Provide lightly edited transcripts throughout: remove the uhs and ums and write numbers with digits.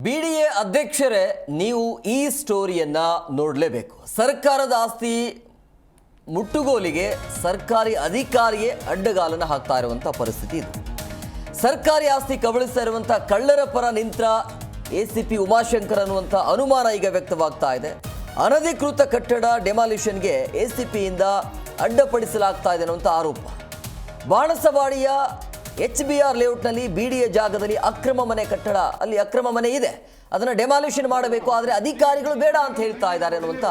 BDA ಅಧ್ಯಕ್ಷರೇ, ನೀವು ಈ ಸ್ಟೋರಿಯನ್ನ ನೋಡಲೇಬೇಕು. ಸರ್ಕಾರದ ಆಸ್ತಿ ಮುಟ್ಟುಗೋಲಿಗೆ ಸರ್ಕಾರಿ ಅಧಿಕಾರಿಯೇ ಅಡ್ಡಗಾಲನ್ನು ಹಾಕ್ತಾ ಇರುವಂಥ ಪರಿಸ್ಥಿತಿ ಇದು. ಸರ್ಕಾರಿ ಆಸ್ತಿ ಕಬಳಿಸ್ತಾ ಇರುವಂಥ ಕಳ್ಳರ ಪರ ನಿಂತ ಎಸಿಪಿ ಉಮಾಶಂಕರ್ ಅನ್ನುವಂಥ ಅನುಮಾನ ಈಗ ವ್ಯಕ್ತವಾಗ್ತಾ ಇದೆ. ಅನಧಿಕೃತ ಕಟ್ಟಡ ಡೆಮಾಲಿಷನ್ಗೆ ಎಸಿಪಿಯಿಂದ ಅಡ್ಡಪಡಿಸಲಾಗ್ತಾ ಇದೆ ಅನ್ನುವಂಥ ಆರೋಪ. ಬಾಣಸವಾಡಿಯ HBR ಲೇಔಟ್ನಲ್ಲಿ ಬಿಡಿಎ ಜಾಗದಲ್ಲಿ ಅಕ್ರಮ ಮನೆ ಕಟ್ಟಡ, ಅಲ್ಲಿ ಅಕ್ರಮ ಮನೆ ಇದೆ, ಅದನ್ನು ಡೆಮಾಲಿಷನ್ ಮಾಡಬೇಕು, ಆದರೆ ಅಧಿಕಾರಿಗಳು ಬೇಡ ಅಂತ ಹೇಳ್ತಾ ಇದ್ದಾರೆ ಅನ್ನುವಂಥ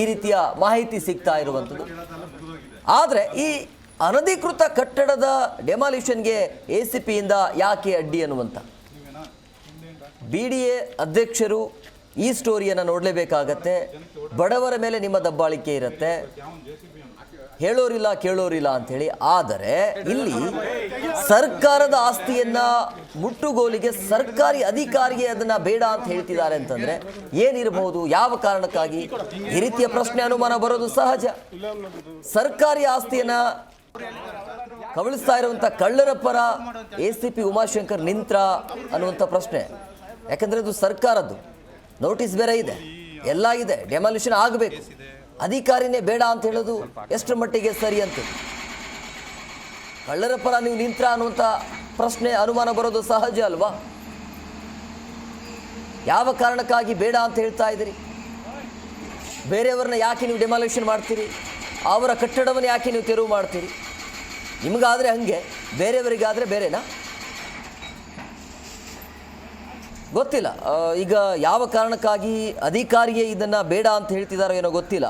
ಈ ರೀತಿಯ ಮಾಹಿತಿ ಸಿಗ್ತಾ ಇರುವಂಥದ್ದು. ಆದರೆ ಈ ಅನಧಿಕೃತ ಕಟ್ಟಡದ ಡೆಮಾಲಿಷನ್ಗೆ ಎಸಿಪಿಯಿಂದ ಯಾಕೆ ಅಡ್ಡಿ ಅನ್ನುವಂಥ ಬಿಡಿಎ ಅಧ್ಯಕ್ಷರು ಈ ಸ್ಟೋರಿಯನ್ನು ನೋಡಲೇಬೇಕಾಗತ್ತೆ. ಬಡವರ ಮೇಲೆ ನಿಮ್ಮ ದಬ್ಬಾಳಿಕೆ ಇರುತ್ತೆ, ಹೇಳೋರಿಲ್ಲ ಕೇಳೋರಿಲ್ಲ ಅಂಥೇಳಿ. ಆದರೆ ಇಲ್ಲಿ ಸರ್ಕಾರದ ಆಸ್ತಿಯನ್ನ ಮುಟ್ಟುಗೋಲಿಗೆ ಸರ್ಕಾರಿ ಅಧಿಕಾರಿಗೆ ಅದನ್ನ ಬೇಡ ಅಂತ ಹೇಳ್ತಿದ್ದಾರೆ ಅಂತಂದ್ರೆ ಏನಿರಬಹುದು, ಯಾವ ಕಾರಣಕ್ಕಾಗಿ? ಈ ರೀತಿಯ ಪ್ರಶ್ನೆ ಅನುಮಾನ ಬರೋದು ಸಹಜ. ಸರ್ಕಾರಿ ಆಸ್ತಿಯನ್ನ ಕಬಳಿಸ್ತಾ ಇರುವಂತ ಕಳ್ಳರ ಪರ ಎಸಿಪಿ ಉಮಾಶಂಕರ್ ನಿಂತ್ರ ಅನ್ನುವಂಥ ಪ್ರಶ್ನೆ. ಯಾಕಂದ್ರೆ ಅದು ಸರ್ಕಾರದ್ದು ನೋಟಿಸ್ ಬೇರೆ ಇದೆ, ಎಲ್ಲ ಇದೆ, ಡೆಮಾಲಿಷನ್ ಆಗಬೇಕು, ಅಧಿಕಾರಿನೇ ಬೇಡ ಅಂತ ಹೇಳೋದು ಎಷ್ಟು ಮಟ್ಟಿಗೆ ಸರಿ ಅಂತ. ಕಳ್ಳರ ಪರ ನೀವು ನಿಂತ್ರ ಅನ್ನುವಂಥ ಪ್ರಶ್ನೆ ಅನುಮಾನ ಬರೋದು ಸಹಜ ಅಲ್ವಾ? ಯಾವ ಕಾರಣಕ್ಕಾಗಿ ಬೇಡ ಅಂತ ಹೇಳ್ತಾ ಇದ್ದೀರಿ? ಬೇರೆಯವ್ರನ್ನ ಯಾಕೆ ನೀವು ಡೆಮಾಲಿಷನ್ ಮಾಡ್ತೀರಿ? ಅವರ ಕಟ್ಟಡವನ್ನು ಯಾಕೆ ನೀವು ತೆರವು ಮಾಡ್ತೀರಿ? ನಿಮಗಾದರೆ ಹಾಗೆ, ಬೇರೆಯವರಿಗಾದರೆ ಬೇರೆನಾ? ಗೊತ್ತಿಲ್ಲ. ಈಗ ಯಾವ ಕಾರಣಕ್ಕಾಗಿ ಅಧಿಕಾರಿಯೇ ಇದನ್ನು ಬೇಡ ಅಂತ ಹೇಳ್ತಿದ್ದಾರೋ ಏನೋ ಗೊತ್ತಿಲ್ಲ.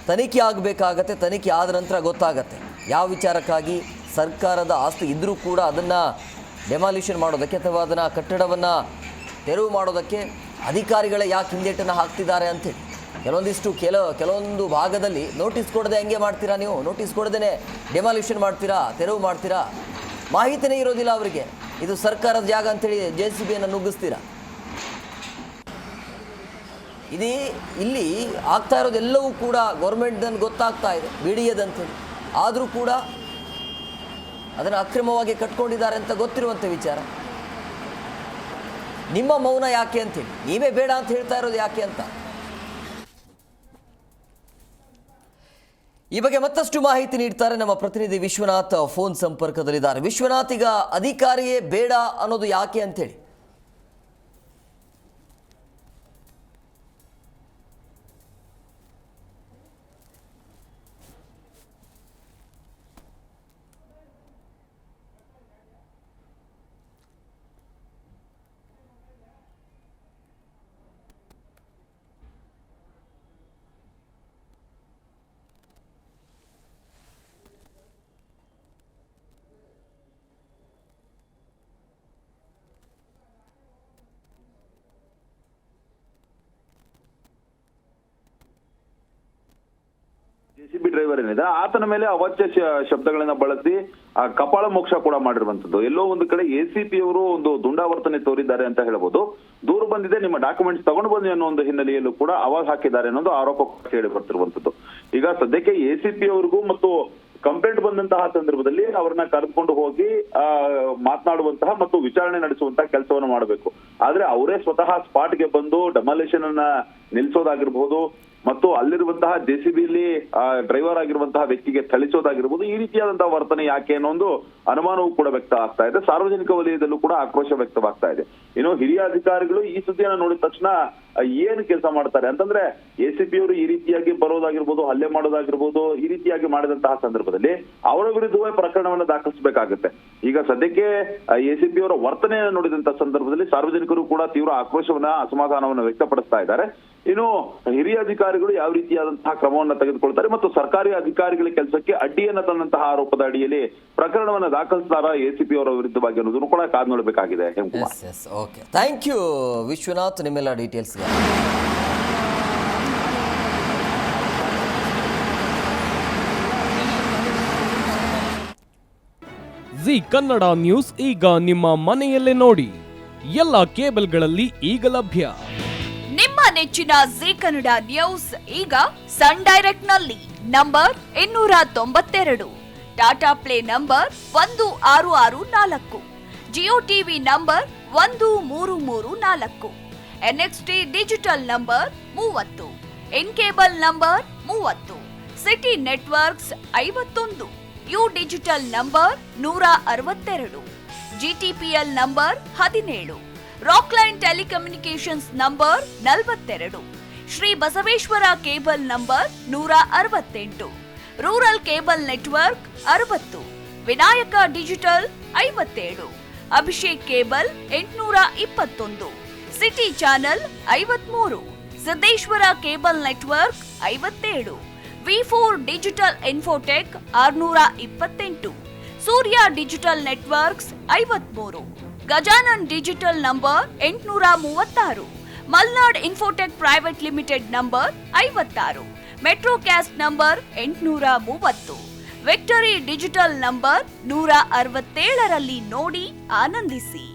ತನಿಖೆ ಆಗಬೇಕಾಗತ್ತೆ. ತನಿಖೆ ಆದ ನಂತರ ಗೊತ್ತಾಗತ್ತೆ ಯಾವ ವಿಚಾರಕ್ಕಾಗಿ ಸರ್ಕಾರದ ಆಸ್ತಿ ಇದ್ದರೂ ಕೂಡ ಅದನ್ನು ಡೆಮಾಲಿಷನ್ ಮಾಡೋದಕ್ಕೆ ಅಥವಾ ಅದನ್ನು ಕಟ್ಟಡವನ್ನು ತೆರವು ಮಾಡೋದಕ್ಕೆ ಅಧಿಕಾರಿಗಳೇ ಯಾಕೆ ಹಿಂದೇಟನ್ನು ಹಾಕ್ತಿದ್ದಾರೆ ಅಂತೇಳಿ. ಕೆಲವೊಂದು ಭಾಗದಲ್ಲಿ ನೋಟಿಸ್ ಕೊಡದೆ ಹಂಗೆ ಮಾಡ್ತೀರಾ ನೀವು? ನೋಟಿಸ್ ಕೊಡದೇ ಡೆಮಾಲಿಷನ್ ಮಾಡ್ತೀರಾ, ತೆರವು ಮಾಡ್ತೀರಾ? ಮಾಹಿತಿನೇ ಇರೋದಿಲ್ಲ ಅವರಿಗೆ, ಇದು ಸರ್ಕಾರದ ಜಾಗ ಅಂತೇಳಿ JCBಯನ್ನು ನುಗ್ಗಿಸ್ತೀರಾ? ಇಲ್ಲಿ ಆಗ್ತಾ ಇರೋದೆಲ್ಲವೂ ಕೂಡ ಗೌರ್ಮೆಂಟ್ದನ್ನು ಗೊತ್ತಾಗ್ತಾ ಇದೆ, ಬಿಡಿಯದಂತೇಳಿ. ಆದರೂ ಕೂಡ ಅದನ್ನು ಅಕ್ರಮವಾಗಿ ಕಟ್ಕೊಂಡಿದ್ದಾರೆ ಅಂತ ಗೊತ್ತಿರುವಂಥ ವಿಚಾರ. ನಿಮ್ಮ ಮೌನ ಯಾಕೆ ಅಂತೇಳಿ, ನೀವೇ ಬೇಡ ಅಂತ ಹೇಳ್ತಾ ಇರೋದು ಯಾಕೆ ಅಂತ. ಈ ಬಗ್ಗೆ ಮತ್ತಷ್ಟು ಮಾಹಿತಿ ನೀಡ್ತಾರೆ ನಮ್ಮ ಪ್ರತಿನಿಧಿ ವಿಶ್ವನಾಥ್ ಫೋನ್ ಸಂಪರ್ಕದಲ್ಲಿದ್ದಾರೆ. ವಿಶ್ವನಾಥ್, ಈಗ ಅಧಿಕಾರಿಯೇ ಬೇಡ ಅನ್ನೋದು ಯಾಕೆ ಅಂತೇಳಿ? JCB ಡ್ರೈವರ್ ಏನಿದೆ ಆತನ ಮೇಲೆ ಅವಾಚ್ಯ ಶಬ್ದಗಳನ್ನ ಬಳಸಿ ಕಪಾಳ ಮೋಕ್ಷ ಕೂಡ ಮಾಡಿರುವಂತದ್ದು. ಎಲ್ಲೋ ಒಂದು ಕಡೆ ACP ಅವರು ಒಂದು ದುಂಡಾವರ್ತನೆ ತೋರಿದ್ದಾರೆ ಅಂತ ಹೇಳ್ಬೋದು. ದೂರು ಬಂದಿದೆ, ನಿಮ್ಮ ಡಾಕ್ಯುಮೆಂಟ್ಸ್ ತಗೊಂಡು ಬನ್ನಿ ಅನ್ನೋ ಒಂದು ಹಿನ್ನೆಲೆಯಲ್ಲೂ ಕೂಡ ಅವಾಜ್ ಹಾಕಿದ್ದಾರೆ ಅನ್ನೋದು ಆರೋಪ ಕೇಳಿ ಬರ್ತಿರುವಂತದ್ದು. ಈಗ ಸದ್ಯಕ್ಕೆ ACP ಅವ್ರಿಗೂ ಮತ್ತು ಕಂಪ್ಲೇಂಟ್ ಬಂದಂತಹ ಸಂದರ್ಭದಲ್ಲಿ ಅವ್ರನ್ನ ಕರೆದುಕೊಂಡು ಹೋಗಿ ಮಾತನಾಡುವಂತಹ ಮತ್ತು ವಿಚಾರಣೆ ನಡೆಸುವಂತಹ ಕೆಲಸವನ್ನು ಮಾಡಬೇಕು. ಆದ್ರೆ ಅವರೇ ಸ್ವತಃ ಸ್ಪಾಟ್ಗೆ ಬಂದು ಡೆಮಾಲಿಷನ್ ಅನ್ನ ನಿಲ್ಸೋದಾಗಿರ್ಬಹುದು ಮತ್ತು ಅಲ್ಲಿರುವಂತಹ JCBಯಲ್ಲಿ ಡ್ರೈವರ್ ಆಗಿರುವಂತಹ ವ್ಯಕ್ತಿಗೆ ಥಳಿಸೋದಾಗಿರ್ಬೋದು, ಈ ರೀತಿಯಾದಂತಹ ವರ್ತನೆ ಯಾಕೆ ಅನ್ನೋ ಒಂದು ಅನುಮಾನವೂ ಕೂಡ ವ್ಯಕ್ತ ಆಗ್ತಾ ಇದೆ. ಸಾರ್ವಜನಿಕ ವಲಯದಲ್ಲೂ ಕೂಡ ಆಕ್ರೋಶ ವ್ಯಕ್ತವಾಗ್ತಾ ಇದೆ. ಇನ್ನು ಹಿರಿಯ ಅಧಿಕಾರಿಗಳು ಈ ಸುದ್ದಿಯನ್ನು ನೋಡಿದ ತಕ್ಷಣ ಏನು ಕೆಲಸ ಮಾಡ್ತಾರೆ ಅಂತಂದ್ರೆ, ACP ಅವರು ಈ ರೀತಿಯಾಗಿ ಬರೋದಾಗಿರ್ಬೋದು, ಹಲ್ಲೆ ಮಾಡೋದಾಗಿರ್ಬೋದು, ಈ ರೀತಿಯಾಗಿ ಮಾಡಿದಂತಹ ಸಂದರ್ಭದಲ್ಲಿ ಅವರ ವಿರುದ್ಧವೇ ಪ್ರಕರಣವನ್ನು ದಾಖಲಿಸಬೇಕಾಗುತ್ತೆ. ಈಗ ಸದ್ಯಕ್ಕೆ ACP ಅವರ ವರ್ತನೆಯನ್ನು ನೋಡಿದಂತಹ ಸಂದರ್ಭದಲ್ಲಿ ಸಾರ್ವಜನಿಕರು ಕೂಡ ತೀವ್ರ ಆಕ್ರೋಶವನ್ನ, ಅಸಮಾಧಾನವನ್ನು ವ್ಯಕ್ತಪಡಿಸ್ತಾ ಇದ್ದಾರೆ. ಇನ್ನು ಹಿರಿಯ ಅಧಿಕಾರಿಗಳು ಯಾವ ರೀತಿಯಾದಂತಹ ಕ್ರಮವನ್ನು ತೆಗೆದುಕೊಳ್ತಾರೆ ಮತ್ತು ಸರ್ಕಾರಿ ಅಧಿಕಾರಿಗಳ ಕೆಲಸಕ್ಕೆ ಅಡ್ಡಿಯನ್ನ ತಂದಂತಹ ಆರೋಪದ ಅಡಿಯಲ್ಲಿ ಪ್ರಕರಣವನ್ನು ದಾಖಲಿಸ್ತಾರ ACP ಅವರ ವಿರುದ್ಧವಾಗಿ ಅನ್ನೋದನ್ನು ಕೂಡ ಕಾದು ನೋಡಬೇಕಾಗಿದೆ. ಓಕೆ, ಥ್ಯಾಂಕ್ ಯು ವಿಶ್ವನಾಥ್, ನಿಮ್ಮೆಲ್ಲ ಡೀಟೇಲ್ಸ್ಗೆ. ಜಿ ಕನ್ನಡ ನ್ಯೂಸ್ ಈಗ ನಿಮ್ಮ ಮನೆಯಲ್ಲೇ ನೋಡಿ. ಎಲ್ಲ ಕೇಬಲ್ಗಳಲ್ಲಿ ಈಗ ಲಭ್ಯ. ನಿಮ್ಮ ನೆಚ್ಚಿನ ಜಿ ಕನ್ನಡ ನ್ಯೂಸ್ ಈಗ ಸನ್ ಡೈರೆಕ್ಟ್ ನಲ್ಲಿ number 292, Tata play number 1664, Jio TV number 1334, NXT digital number 30, in cable number 30, city networks 51, U digital number 162, GTPL number 17, Rockline telecommunications number 42, Shri Basaveshwara cable number 168, rural cable network 60, Vinayaka digital 57, Abhishek cable 821, city channel 53, Siddeshwara cable network 57, V4 digital Infotech 628, Surya digital networks 53, Gajanan digital number 836, Malnad Infotech private limited number 56, Metrocast number 830, Victory digital number 167ರಲ್ಲಿ ನೋಡಿ ಆನಂದಿಸಿ.